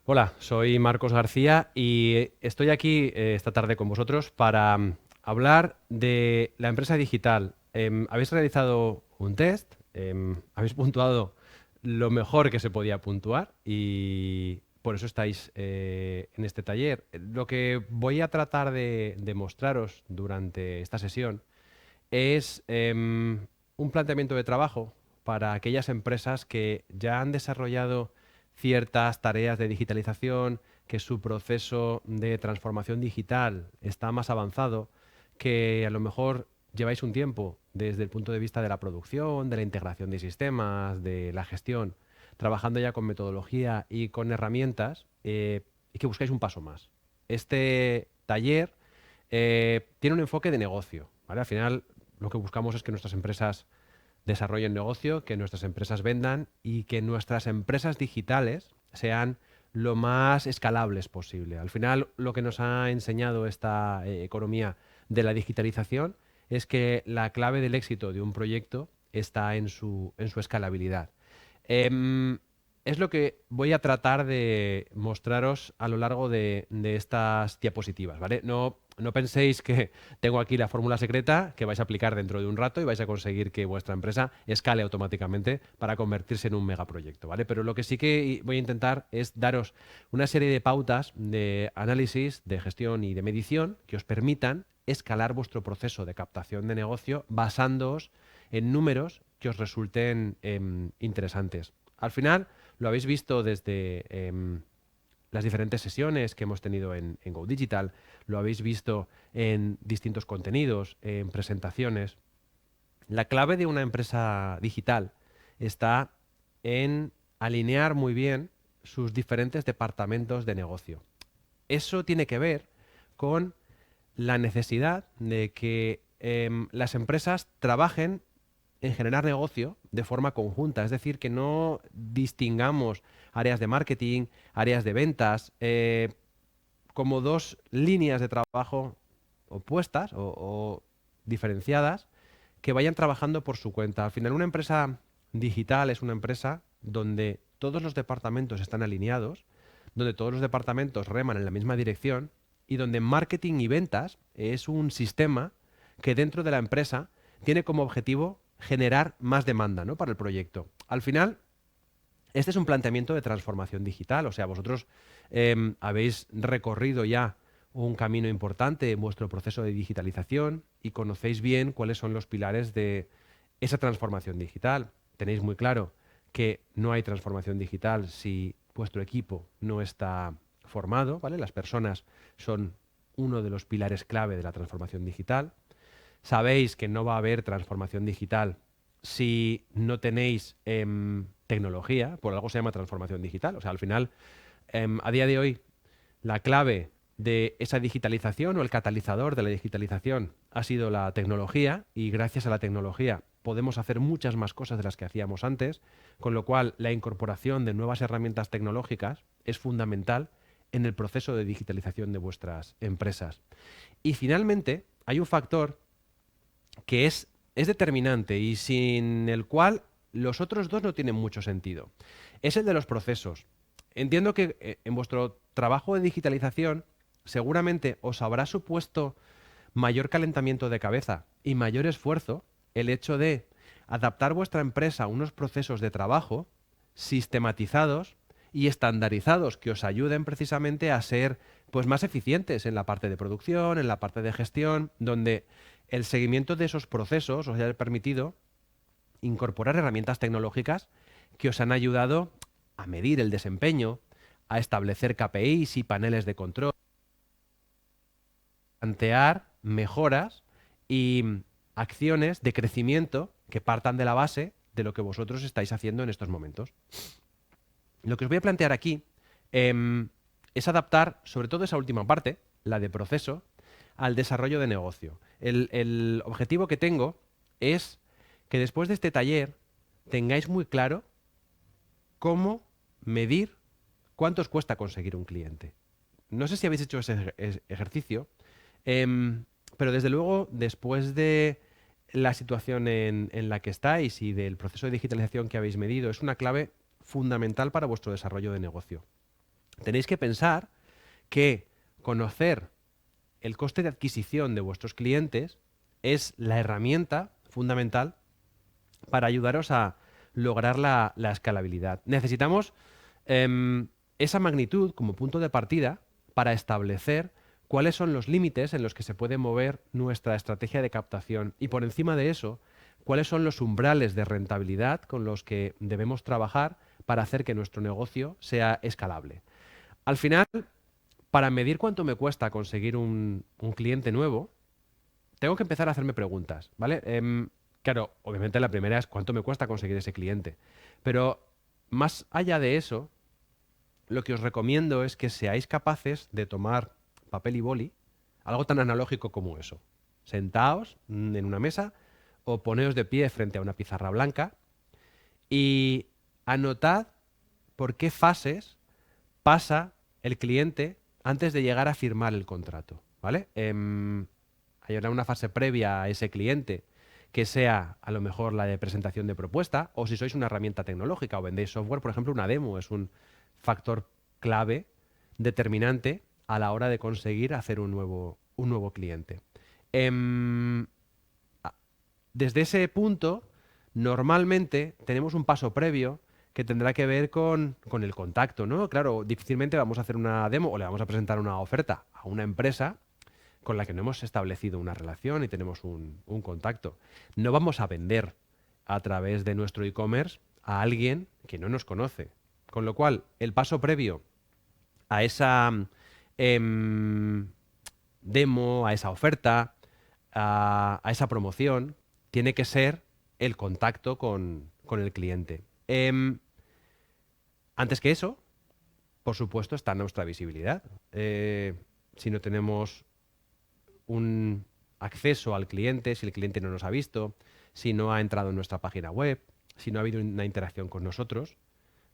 Hola, soy Marcos García y estoy aquí esta tarde con vosotros para hablar de la empresa digital. Habéis realizado un test, habéis puntuado lo mejor que se podía puntuar y por eso estáis en este taller. Lo que voy a tratar de mostraros durante esta sesión es un planteamiento de trabajo para aquellas empresas que ya han desarrollado ciertas tareas de digitalización, que su proceso de transformación digital está más avanzado, que a lo mejor lleváis un tiempo desde el punto de vista de la producción, de la integración de sistemas, de la gestión, trabajando ya con metodología y con herramientas, y que buscáis un paso más. Este taller tiene un enfoque de negocio, ¿vale? Al final, lo que buscamos es que nuestras empresas desarrollen negocio, que nuestras empresas vendan y que nuestras empresas digitales sean lo más escalables posible. Al final, lo que nos ha enseñado esta economía de la digitalización es que la clave del éxito de un proyecto está en su escalabilidad. Em, es lo que voy a tratar de mostraros a lo largo de estas diapositivas, ¿vale? No penséis que tengo aquí la fórmula secreta que vais a aplicar dentro de un rato y vais a conseguir que vuestra empresa escale automáticamente para convertirse en un megaproyecto, ¿vale? Pero lo que sí que voy a intentar es daros una serie de pautas de análisis, de gestión y de medición que os permitan escalar vuestro proceso de captación de negocio basándoos en números que os resulten interesantes. Al final, lo habéis visto desde las diferentes sesiones que hemos tenido en Go Digital, lo habéis visto en distintos contenidos, en presentaciones. La clave de una empresa digital está en alinear muy bien sus diferentes departamentos de negocio. Eso tiene que ver con la necesidad de que las empresas trabajen en generar negocio de forma conjunta, es decir, que no distingamos áreas de marketing, áreas de ventas, como dos líneas de trabajo opuestas o diferenciadas que vayan trabajando por su cuenta. Al final, una empresa digital es una empresa donde todos los departamentos están alineados, donde todos los departamentos reman en la misma dirección y donde marketing y ventas es un sistema que dentro de la empresa tiene como objetivo generar más demanda, ¿no?, para el proyecto. Al final, este es un planteamiento de transformación digital, o sea, vosotros habéis recorrido ya un camino importante en vuestro proceso de digitalización y conocéis bien cuáles son los pilares de esa transformación digital. Tenéis muy claro que no hay transformación digital si vuestro equipo no está formado, ¿vale? Las personas son uno de los pilares clave de la transformación digital. Sabéis que no va a haber transformación digital si no tenéis tecnología, por algo se llama transformación digital. O sea, al final, a día de hoy, la clave de esa digitalización o el catalizador de la digitalización ha sido la tecnología y gracias a la tecnología podemos hacer muchas más cosas de las que hacíamos antes, con lo cual la incorporación de nuevas herramientas tecnológicas es fundamental en el proceso de digitalización de vuestras empresas. Y finalmente, hay un factor que es determinante y sin el cual los otros dos no tienen mucho sentido. Es el de los procesos. Entiendo que en vuestro trabajo de digitalización seguramente os habrá supuesto mayor calentamiento de cabeza y mayor esfuerzo el hecho de adaptar vuestra empresa a unos procesos de trabajo sistematizados y estandarizados que os ayuden precisamente a ser pues más eficientes en la parte de producción, en la parte de gestión, donde el seguimiento de esos procesos os haya permitido incorporar herramientas tecnológicas que os han ayudado a medir el desempeño, a establecer KPIs y paneles de control, plantear mejoras y acciones de crecimiento que partan de la base de lo que vosotros estáis haciendo en estos momentos. Lo que os voy a plantear aquí es adaptar sobre todo esa última parte, la de proceso, al desarrollo de negocio. El objetivo que tengo es que después de este taller tengáis muy claro cómo medir cuánto os cuesta conseguir un cliente. No sé si habéis hecho ese ejercicio, em, pero desde luego, después de la situación en la que estáis y del proceso de digitalización que habéis medido, es una clave fundamental para vuestro desarrollo de negocio. tenéis que pensar que conocer el coste de adquisición de vuestros clientes es la herramienta fundamental para ayudaros a lograr la escalabilidad. Necesitamos esa magnitud como punto de partida para establecer cuáles son los límites en los que se puede mover nuestra estrategia de captación y por encima de eso, cuáles son los umbrales de rentabilidad con los que debemos trabajar para hacer que nuestro negocio sea escalable. Al final, para medir cuánto me cuesta conseguir un cliente nuevo, tengo que empezar a hacerme preguntas, ¿vale? Claro, obviamente la primera es cuánto me cuesta conseguir ese cliente. Pero más allá de eso, lo que os recomiendo es que seáis capaces de tomar papel y boli, algo tan analógico como eso. Sentaos en una mesa o poneos de pie frente a una pizarra blanca y anotad por qué fases pasa el cliente antes de llegar a firmar el contrato, ¿vale? Hay una fase previa a ese cliente que sea a lo mejor la de presentación de propuesta o si sois una herramienta tecnológica o vendéis software, por ejemplo, una demo es un factor clave, determinante a la hora de conseguir hacer un nuevo cliente. Desde ese punto, normalmente tenemos un paso previo que tendrá que ver con el contacto, ¿no? Claro, difícilmente vamos a hacer una demo o le vamos a presentar una oferta a una empresa con la que no hemos establecido una relación y tenemos un contacto. No vamos a vender a través de nuestro e-commerce a alguien que no nos conoce. Con lo cual, el paso previo a esa demo, a esa oferta, a esa promoción, tiene que ser el contacto con el cliente. Antes que eso, por supuesto, está nuestra visibilidad. Si no tenemos un acceso al cliente, si el cliente no nos ha visto, si no ha entrado en nuestra página web, si no ha habido una interacción con nosotros,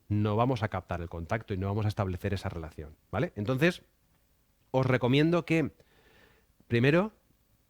no vamos a captar el contacto y no vamos a establecer esa relación, ¿vale? Entonces, os recomiendo que primero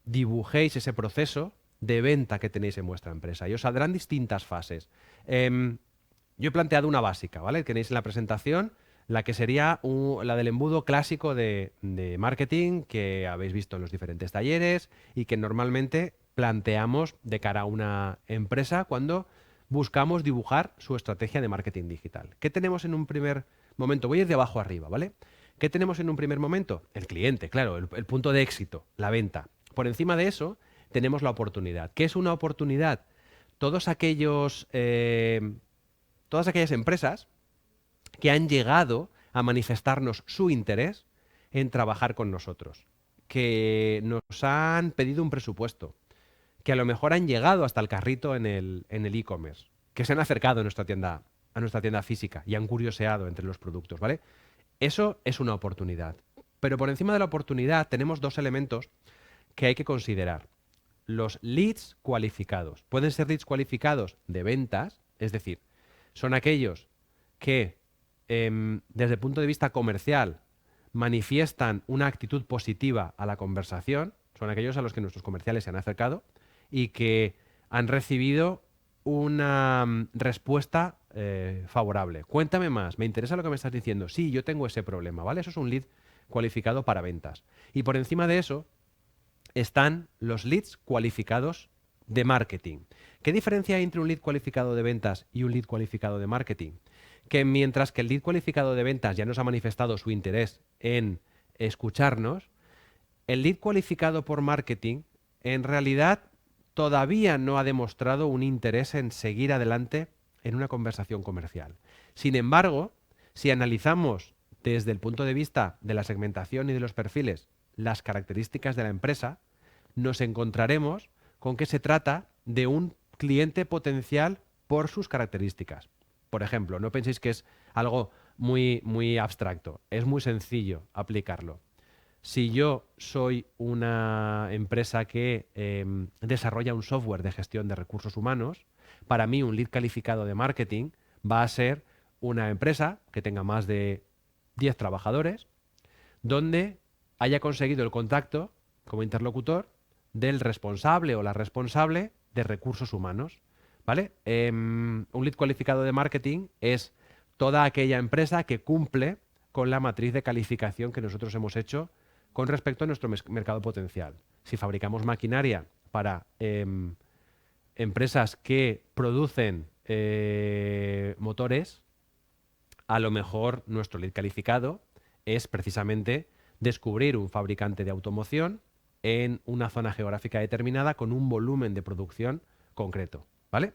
dibujéis ese proceso de venta que tenéis en vuestra empresa y os saldrán distintas fases. Yo he planteado una básica, ¿vale? Tenéis en la presentación la que sería la del embudo clásico de marketing que habéis visto en los diferentes talleres y que normalmente planteamos de cara a una empresa cuando buscamos dibujar su estrategia de marketing digital. ¿Qué tenemos en un primer momento? Voy a ir de abajo arriba, ¿vale? ¿Qué tenemos en un primer momento? El cliente, claro, el punto de éxito, la venta. Por encima de eso tenemos la oportunidad. ¿Qué es una oportunidad? Todas aquellas empresas que han llegado a manifestarnos su interés en trabajar con nosotros, que nos han pedido un presupuesto, que a lo mejor han llegado hasta el carrito en el e-commerce, que se han acercado a nuestra tienda física y han curioseado entre los productos, ¿vale? Eso es una oportunidad. Pero por encima de la oportunidad tenemos dos elementos que hay que considerar. Los leads cualificados. Pueden ser leads cualificados de ventas, es decir, son aquellos que desde el punto de vista comercial manifiestan una actitud positiva a la conversación, son aquellos a los que nuestros comerciales se han acercado y que han recibido una respuesta favorable. Cuéntame más, me interesa lo que me estás diciendo. Sí, yo tengo ese problema, ¿vale? Eso es un lead cualificado para ventas. Y por encima de eso están los leads cualificados de marketing. ¿Qué diferencia hay entre un lead cualificado de ventas y un lead cualificado de marketing? Que mientras que el lead cualificado de ventas ya nos ha manifestado su interés en escucharnos, el lead cualificado por marketing en realidad todavía no ha demostrado un interés en seguir adelante en una conversación comercial. Sin embargo, si analizamos desde el punto de vista de la segmentación y de los perfiles las características de la empresa, nos encontraremos con que se trata de un cliente potencial por sus características. Por ejemplo, no penséis que es algo muy abstracto, es muy sencillo aplicarlo. Si yo soy una empresa que desarrolla un software de gestión de recursos humanos, para mí un lead calificado de marketing va a ser una empresa que tenga más de 10 trabajadores, donde haya conseguido el contacto como interlocutor del responsable o la responsable de recursos humanos, ¿vale? Un lead cualificado de marketing es toda aquella empresa que cumple con la matriz de calificación que nosotros hemos hecho con respecto a nuestro mercado potencial. Si fabricamos maquinaria para empresas que producen motores, a lo mejor nuestro lead calificado es precisamente descubrir un fabricante de automoción en una zona geográfica determinada con un volumen de producción concreto, ¿vale?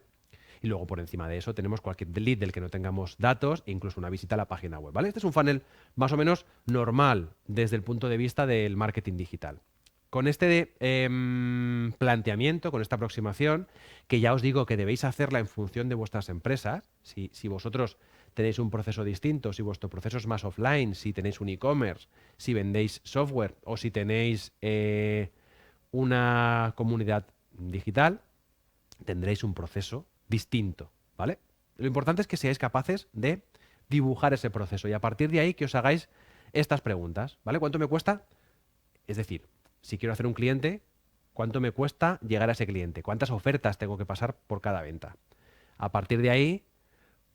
Y luego por encima de eso tenemos cualquier lead del que no tengamos datos e incluso una visita a la página web, ¿vale? Este es un funnel más o menos normal desde el punto de vista del marketing digital. Con este planteamiento, con esta aproximación, que ya os digo que debéis hacerla en función de vuestras empresas, si vosotros tenéis un proceso distinto, si vuestro proceso es más offline, si tenéis un e-commerce, si vendéis software o si tenéis una comunidad digital, tendréis un proceso distinto, ¿vale? Lo importante es que seáis capaces de dibujar ese proceso y a partir de ahí que os hagáis estas preguntas, ¿vale? ¿Cuánto me cuesta? Es decir, si quiero hacer un cliente, ¿cuánto me cuesta llegar a ese cliente? ¿Cuántas ofertas tengo que pasar por cada venta? A partir de ahí,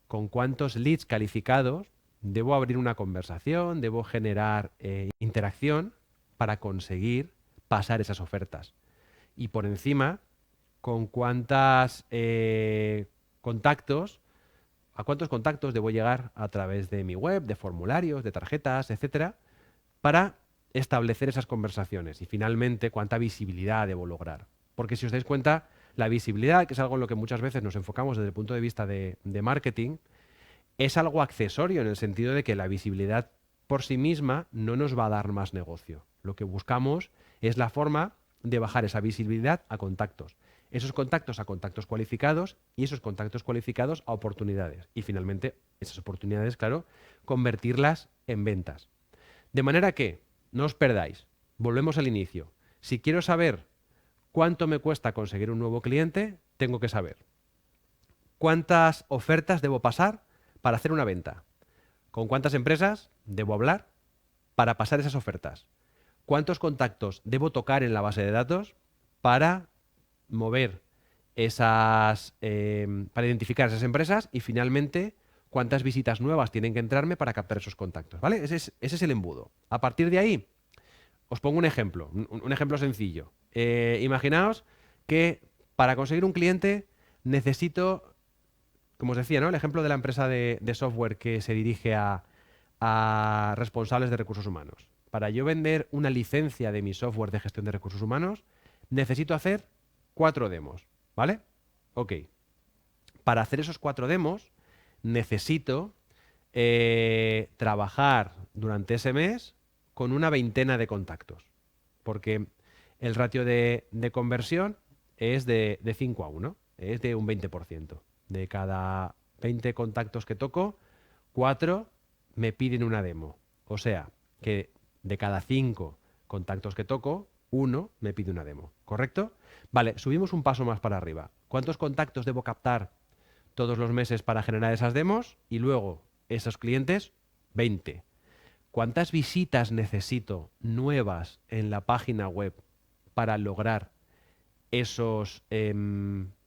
¿con cuántos leads calificados debo abrir una conversación, debo generar interacción para conseguir pasar esas ofertas? Y por encima, ¿con cuántas contactos, a cuántos contactos debo llegar a través de mi web, de formularios, de tarjetas, etcétera, para establecer esas conversaciones? Y finalmente, ¿cuánta visibilidad debo lograr? Porque si os dais cuenta, la visibilidad, que es algo en lo que muchas veces nos enfocamos desde el punto de vista de marketing, es algo accesorio en el sentido de que la visibilidad por sí misma no nos va a dar más negocio. Lo que buscamos es la forma de bajar esa visibilidad a contactos. Esos contactos a contactos cualificados y esos contactos cualificados a oportunidades. Y finalmente, esas oportunidades, claro, convertirlas en ventas. De manera que, no os perdáis, volvemos al inicio. Si quiero saber cuánto me cuesta conseguir un nuevo cliente, tengo que saber cuántas ofertas debo pasar para hacer una venta, con cuántas empresas debo hablar para pasar esas ofertas, cuántos contactos debo tocar en la base de datos para mover esas, para identificar esas empresas y finalmente cuántas visitas nuevas tienen que entrarme para captar esos contactos, ¿vale? Ese es el embudo. A partir de ahí, os pongo un ejemplo, un ejemplo sencillo. Imaginaos que para conseguir un cliente necesito, como os decía, ¿no? El ejemplo de la empresa de software que se dirige a responsables de recursos humanos. Para yo vender una licencia de mi software de gestión de recursos humanos, necesito hacer 4 demos, ¿vale? Ok. Para hacer esos 4 demos, necesito trabajar durante ese mes con una veintena de contactos, porque el ratio de conversión es de 5 a 1, es de un 20%. De cada 20 contactos que toco, 4 me piden una demo. O sea, que de cada 5 contactos que toco, 1 me pide una demo. ¿Correcto? Vale, subimos un paso más para arriba. ¿Cuántos contactos debo captar todos los meses para generar esas demos? Y luego, esos clientes, 20. ¿Cuántas visitas necesito nuevas en la página web para lograr esos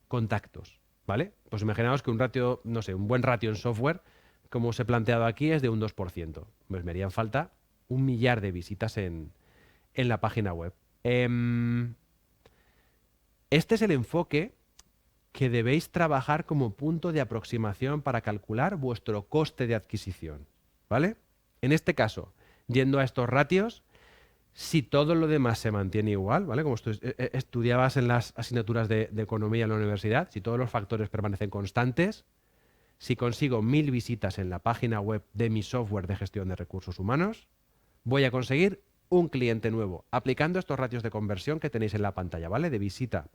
contactos? ¿Vale? Pues imaginaos que un ratio, no sé, un buen ratio en software, como os he planteado aquí, es de un 2%. Pues me harían falta 1 millar de visitas en la página web. Este es el enfoque que debéis trabajar como punto de aproximación para calcular vuestro coste de adquisición, ¿vale? En este caso, yendo a estos ratios, si todo lo demás se mantiene igual, ¿vale? Como estudiabas en las asignaturas de economía en la universidad, si todos los factores permanecen constantes, si consigo 1000 visitas en la página web de mi software de gestión de recursos humanos, voy a conseguir un cliente nuevo, aplicando estos ratios de conversión que tenéis en la pantalla, ¿vale? De visita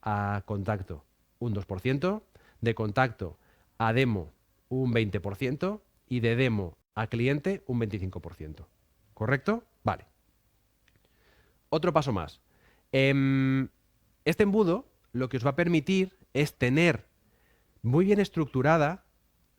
a contacto, un 2%, de contacto a demo, un 20%, y de demo a cliente, un 25%. ¿Correcto? Vale. Otro paso más. Este embudo lo que os va a permitir es tener muy bien estructurada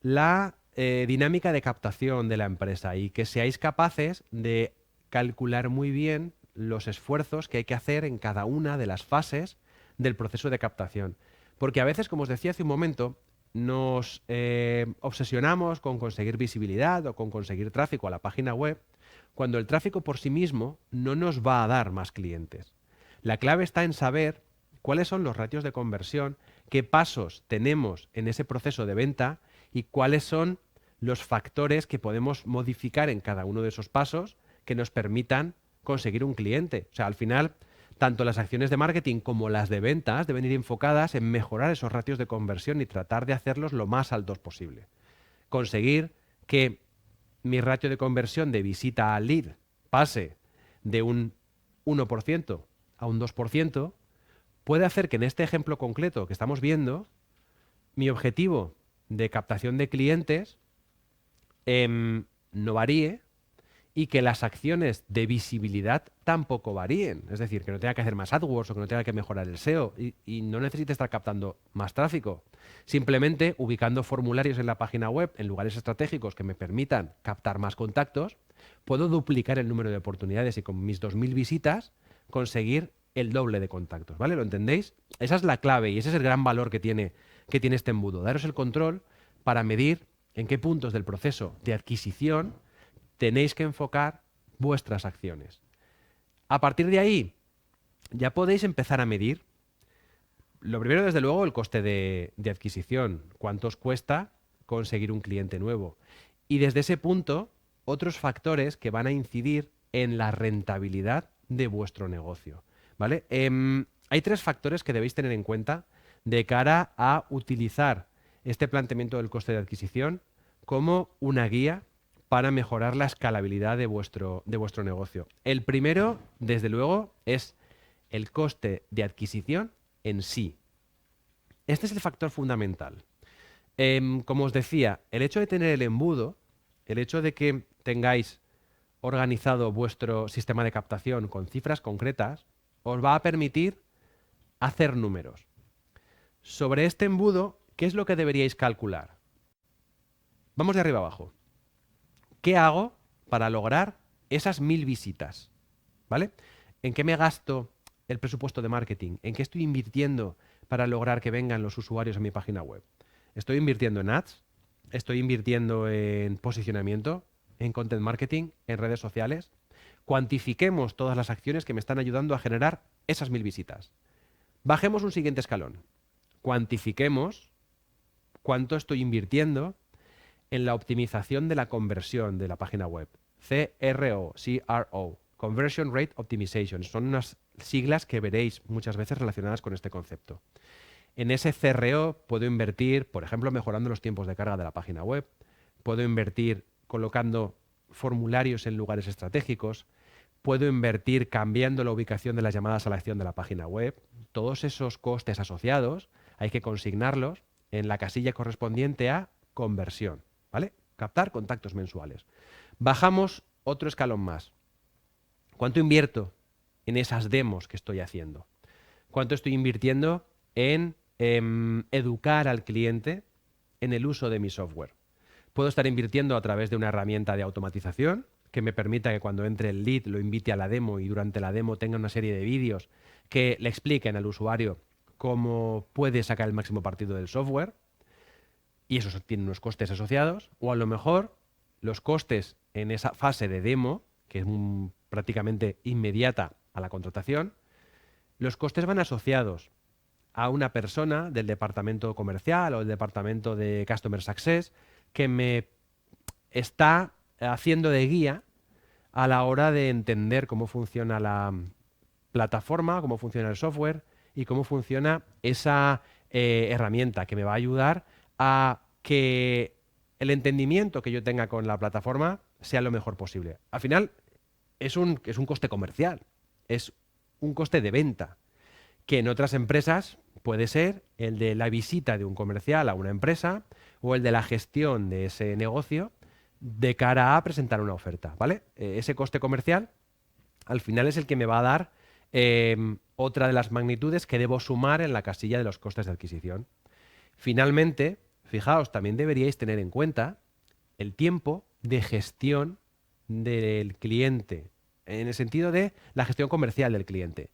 la dinámica de captación de la empresa y que seáis capaces de calcular muy bien los esfuerzos que hay que hacer en cada una de las fases del proceso de captación. Porque a veces, como os decía hace un momento, nos obsesionamos con conseguir visibilidad o con conseguir tráfico a la página web, cuando el tráfico por sí mismo no nos va a dar más clientes. La clave está en saber cuáles son los ratios de conversión, qué pasos tenemos en ese proceso de venta y cuáles son los factores que podemos modificar en cada uno de esos pasos que nos permitan conseguir un cliente. O sea, al final, tanto las acciones de marketing como las de ventas deben ir enfocadas en mejorar esos ratios de conversión y tratar de hacerlos lo más altos posible. Conseguir que mi ratio de conversión de visita al lead pase de un 1% a un 2%, puede hacer que en este ejemplo concreto que estamos viendo, mi objetivo de captación de clientes no varíe y que las acciones de visibilidad tampoco varíen. Es decir, que no tenga que hacer más AdWords o que no tenga que mejorar el SEO y no necesite estar captando más tráfico. Simplemente ubicando formularios en la página web en lugares estratégicos que me permitan captar más contactos, puedo duplicar el número de oportunidades y con mis 2.000 visitas conseguir el doble de contactos. ¿Vale? ¿Lo entendéis? Esa es la clave y ese es el gran valor que tiene este embudo. Daros el control para medir en qué puntos del proceso de adquisición tenéis que enfocar vuestras acciones. A partir de ahí, ya podéis empezar a medir, lo primero, desde luego, el coste de adquisición, cuánto os cuesta conseguir un cliente nuevo. Y desde ese punto, otros factores que van a incidir en la rentabilidad de vuestro negocio. ¿Vale? Hay 3 factores que debéis tener en cuenta de cara a utilizar este planteamiento del coste de adquisición como una guía para mejorar la escalabilidad de vuestro negocio. El primero, desde luego, es el coste de adquisición en sí. Este es el factor fundamental. Como os decía, el hecho de tener el embudo, el hecho de que tengáis organizado vuestro sistema de captación con cifras concretas, os va a permitir hacer números. Sobre este embudo, ¿qué es lo que deberíais calcular? Vamos de arriba abajo. ¿Qué hago para lograr esas 1.000 visitas? ¿Vale? ¿En qué me gasto el presupuesto de marketing? ¿En qué estoy invirtiendo para lograr que vengan los usuarios a mi página web? ¿Estoy invirtiendo en ads? ¿Estoy invirtiendo en posicionamiento? ¿En content marketing? ¿En redes sociales? Cuantifiquemos todas las acciones que me están ayudando a generar esas 1.000 visitas. Bajemos un siguiente escalón. Cuantifiquemos cuánto estoy invirtiendo en la optimización de la conversión de la página web. CRO, Conversion Rate Optimization. Son unas siglas que veréis muchas veces relacionadas con este concepto. En ese CRO puedo invertir, por ejemplo, mejorando los tiempos de carga de la página web. Puedo invertir colocando formularios en lugares estratégicos. Puedo invertir cambiando la ubicación de las llamadas a la acción de la página web. Todos esos costes asociados hay que consignarlos en la casilla correspondiente a conversión. ¿Vale? Captar contactos mensuales. Bajamos otro escalón más. ¿Cuánto invierto en esas demos que estoy haciendo? ¿Cuánto estoy invirtiendo en educar al cliente en el uso de mi software? Puedo estar invirtiendo a través de una herramienta de automatización que me permita que cuando entre el lead lo invite a la demo y durante la demo tenga una serie de vídeos que le expliquen al usuario cómo puede sacar el máximo partido del software. Y eso tiene unos costes asociados, o a lo mejor los costes en esa fase de demo, que es prácticamente inmediata a la contratación, los costes van asociados a una persona del departamento comercial o el departamento de Customer Success que me está haciendo de guía a la hora de entender cómo funciona la plataforma, cómo funciona el software y cómo funciona esa herramienta que me va a ayudar a que el entendimiento que yo tenga con la plataforma sea lo mejor posible. Al final es un coste comercial, es un coste de venta, que en otras empresas puede ser el de la visita de un comercial a una empresa o el de la gestión de ese negocio de cara a presentar una oferta, ¿vale? Ese coste comercial al final es el que me va a dar otra de las magnitudes que debo sumar en la casilla de los costes de adquisición. Finalmente, fijaos, también deberíais tener en cuenta el tiempo de gestión del cliente, en el sentido de la gestión comercial del cliente.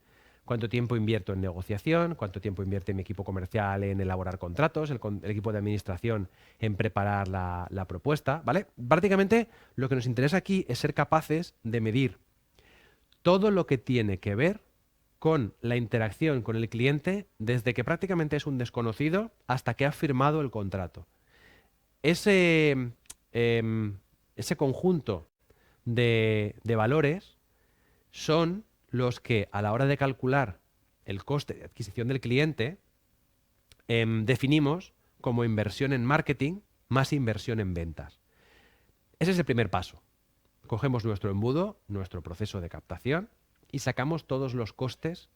cuánto tiempo invierto en negociación, cuánto tiempo invierte mi equipo comercial en elaborar contratos, el equipo de administración en preparar la propuesta, ¿vale? Prácticamente lo que nos interesa aquí es ser capaces de medir todo lo que tiene que ver con la interacción con el cliente desde que prácticamente es un desconocido hasta que ha firmado el contrato. Ese, ese conjunto de valores son los que a la hora de calcular el coste de adquisición del cliente definimos como inversión en marketing más inversión en ventas. Ese es el primer paso. Cogemos nuestro embudo, nuestro proceso de captación y sacamos todos los costes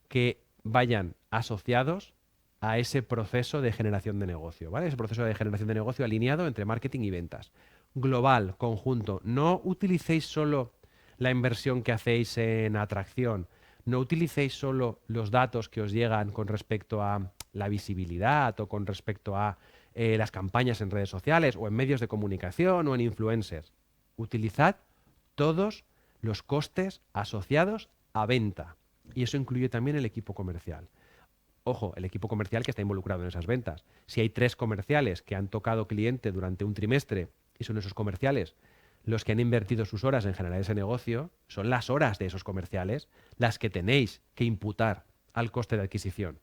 que vayan asociados a ese proceso de generación de negocio, ¿vale? Ese proceso de generación de negocio alineado entre marketing y ventas. Global, conjunto. No utilicéis solo la inversión que hacéis en atracción. No utilicéis solo los datos que os llegan con respecto a la visibilidad o con respecto a las campañas en redes sociales o en medios de comunicación o en influencers. Utilizad todos los costes asociados a venta. Y eso incluye también el equipo comercial. Ojo, el equipo comercial que está involucrado en esas ventas. Si hay 3 comerciales que han tocado cliente durante un trimestre y son esos comerciales los que han invertido sus horas en generar ese negocio, son las horas de esos comerciales las que tenéis que imputar al coste de adquisición.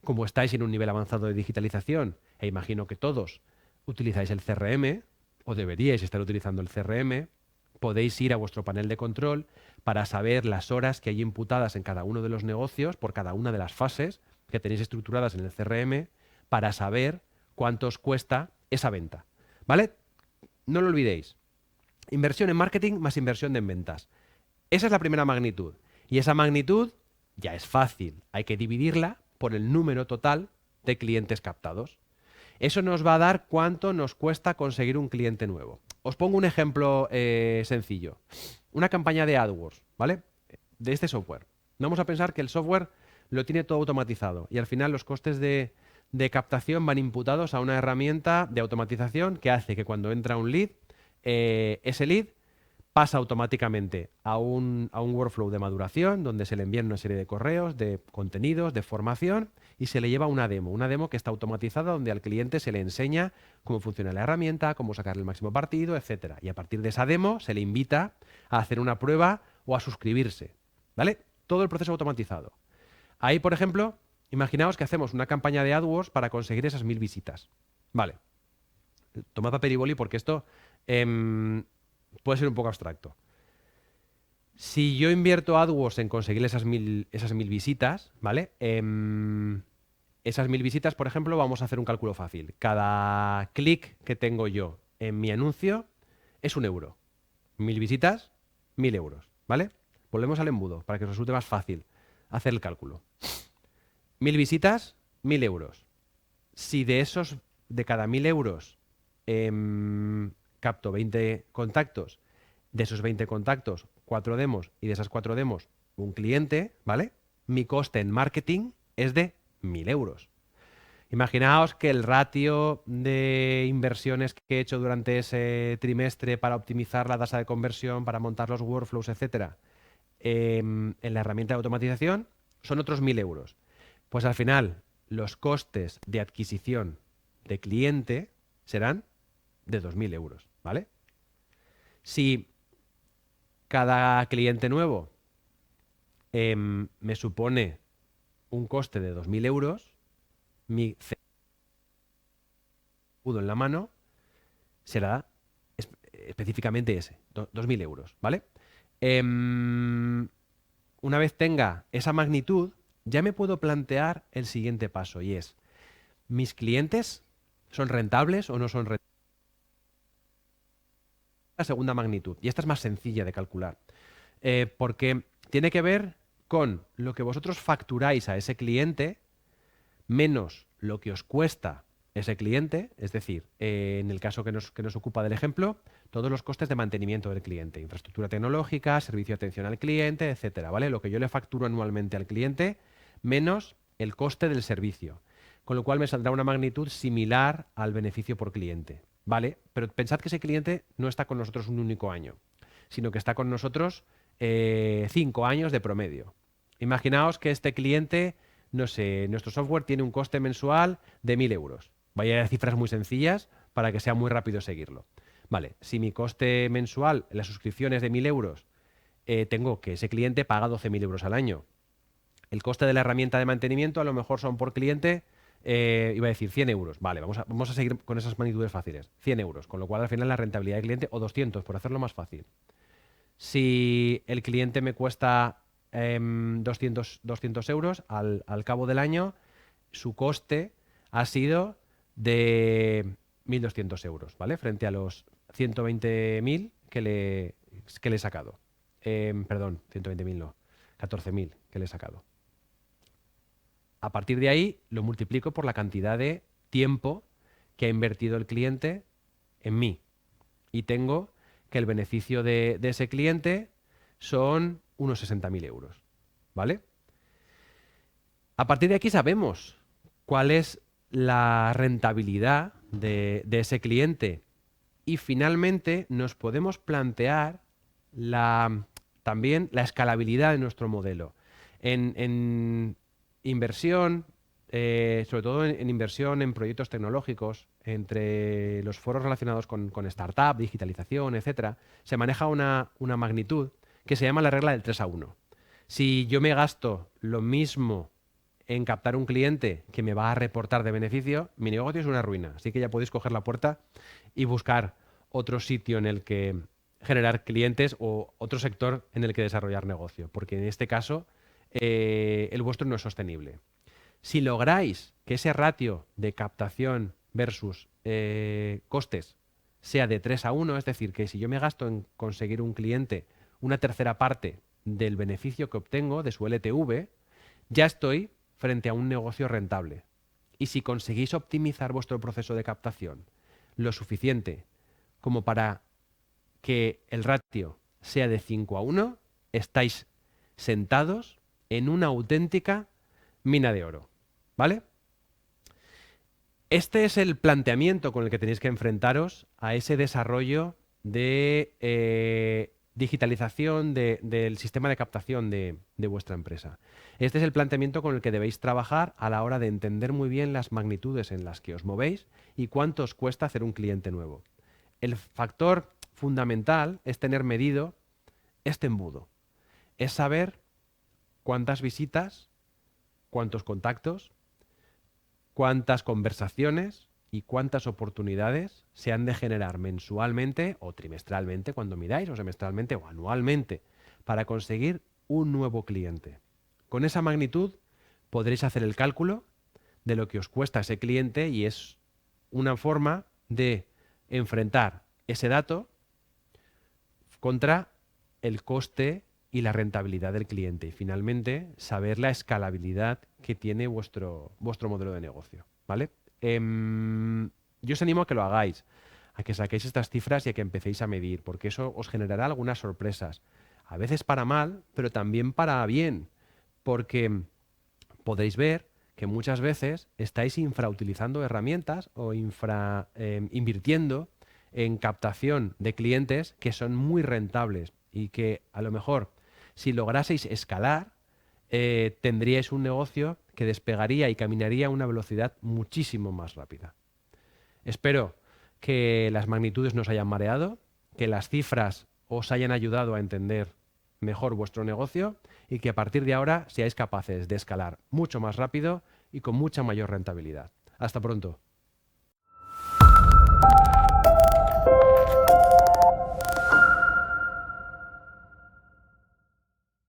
Como estáis en un nivel avanzado de digitalización, e imagino que todos utilizáis el CRM, o deberíais estar utilizando el CRM, podéis ir a vuestro panel de control para saber las horas que hay imputadas en cada uno de los negocios por cada una de las fases que tenéis estructuradas en el CRM para saber cuánto os cuesta esa venta. ¿Vale? No lo olvidéis. Inversión en marketing más inversión en ventas. Esa es la primera magnitud. Y esa magnitud ya es fácil. Hay que dividirla por el número total de clientes captados. Eso nos va a dar cuánto nos cuesta conseguir un cliente nuevo. Os pongo un ejemplo sencillo. Una campaña de AdWords, ¿vale? De este software. Vamos a pensar que el software lo tiene todo automatizado y al final los costes de captación van imputados a una herramienta de automatización que hace que cuando entra un lead, ese lead pasa automáticamente a un workflow de maduración donde se le envían una serie de correos, de contenidos, de formación y se le lleva una demo que está automatizada donde al cliente se le enseña cómo funciona la herramienta, cómo sacarle el máximo partido, etcétera. Y a partir de esa demo se le invita a hacer una prueba o a suscribirse, ¿vale? Todo el proceso automatizado. Ahí, por ejemplo, imaginaos que hacemos una campaña de AdWords para conseguir esas 1000 visitas. Vale. Tomad papel y boli porque esto puede ser un poco abstracto. Si yo invierto AdWords en conseguir esas 1000 visitas, ¿vale? Esas 1000 visitas, por ejemplo, vamos a hacer un cálculo fácil. Cada clic que tengo yo en mi anuncio es 1 euro. 1000 visitas, 1000 euros, ¿vale? Volvemos al embudo para que os resulte más fácil hacer el cálculo. 1000 visitas, 1000 euros. Si de cada 1000 euros capto 20 contactos, de esos 20 contactos, 4 demos y de esas 4 demos, un cliente, ¿vale? Mi coste en marketing es de 1000 euros. Imaginaos que el ratio de inversiones que he hecho durante ese trimestre para optimizar la tasa de conversión, para montar los workflows, etcétera, en la herramienta de automatización son otros 1000 euros. Pues al final, los costes de adquisición de cliente serán de 2000 euros, ¿vale? Si cada cliente nuevo me supone un coste de 2000 euros, mi escudo en la mano será específicamente ese, 2000 euros, ¿vale? Una vez tenga esa magnitud, ya me puedo plantear el siguiente paso y es, ¿mis clientes son rentables o no son rentables? La segunda magnitud, y esta es más sencilla de calcular, porque tiene que ver con lo que vosotros facturáis a ese cliente menos lo que os cuesta ese cliente, es decir, en el caso que nos ocupa del ejemplo, todos los costes de mantenimiento del cliente, infraestructura tecnológica, servicio de atención al cliente, etcétera, ¿vale? Lo que yo le facturo anualmente al cliente menos el coste del servicio, con lo cual me saldrá una magnitud similar al beneficio por cliente, ¿vale? Pero pensad que ese cliente no está con nosotros un único año, sino que está con nosotros 5 años de promedio. Imaginaos que este cliente, no sé, nuestro software tiene un coste mensual de 1.000 euros. Vaya a cifras muy sencillas para que sea muy rápido seguirlo. Vale, si mi coste mensual, la suscripción es de 1.000 euros, tengo que ese cliente paga 12.000 euros al año. El coste de la herramienta de mantenimiento a lo mejor son por cliente, iba a decir 100 euros. Vale, vamos a seguir con esas magnitudes fáciles. 100 euros, con lo cual al final la rentabilidad del cliente, o 200, por hacerlo más fácil. Si el cliente me cuesta 200 euros al cabo del año, su coste ha sido de 1.200 euros, ¿vale? Frente a los 120.000 que le he sacado. Perdón, 120.000 no, 14.000 que le he sacado. A partir de ahí lo multiplico por la cantidad de tiempo que ha invertido el cliente en mí. Y tengo que el beneficio de ese cliente son unos 60.000 euros. ¿Vale? A partir de aquí sabemos cuál es la rentabilidad de ese cliente. Y finalmente nos podemos plantear también la escalabilidad de nuestro modelo. En inversión, sobre todo en inversión en proyectos tecnológicos, entre los foros relacionados con startup, digitalización, etcétera, se maneja una magnitud que se llama la regla del 3-1. Si yo me gasto lo mismo en captar un cliente que me va a reportar de beneficio, mi negocio es una ruina. Así que ya podéis coger la puerta y buscar otro sitio en el que generar clientes o otro sector en el que desarrollar negocio, porque en este caso el vuestro no es sostenible. Si lográis que ese ratio de captación versus costes sea de 3-1, es decir, que si yo me gasto en conseguir un cliente una tercera parte del beneficio que obtengo de su LTV, ya estoy frente a un negocio rentable. Y si conseguís optimizar vuestro proceso de captación lo suficiente como para que el ratio sea de 5-1, estáis sentados en una auténtica mina de oro. ¿Vale? Este es el planteamiento con el que tenéis que enfrentaros a ese desarrollo de digitalización del sistema de captación de vuestra empresa. Este es el planteamiento con el que debéis trabajar a la hora de entender muy bien las magnitudes en las que os movéis y cuánto os cuesta hacer un cliente nuevo. El factor fundamental es tener medido este embudo. Es saber cuántas visitas, cuántos contactos, cuántas conversaciones y cuántas oportunidades se han de generar mensualmente o trimestralmente, cuando miráis, o semestralmente o anualmente, para conseguir un nuevo cliente. Con esa magnitud podréis hacer el cálculo de lo que os cuesta ese cliente y es una forma de enfrentar ese dato contra el coste y la rentabilidad del cliente. Y finalmente, saber la escalabilidad que tiene vuestro modelo de negocio. ¿Vale? Yo os animo a que lo hagáis, a que saquéis estas cifras y a que empecéis a medir, porque eso os generará algunas sorpresas. A veces para mal, pero también para bien, porque podréis ver que muchas veces estáis infrautilizando herramientas o invirtiendo en captación de clientes que son muy rentables y que a lo mejor si lograseis escalar tendríais un negocio que despegaría y caminaría a una velocidad muchísimo más rápida. Espero que las magnitudes no os hayan mareado, que las cifras os hayan ayudado a entender mejor vuestro negocio y que a partir de ahora seáis capaces de escalar mucho más rápido y con mucha mayor rentabilidad. Hasta pronto.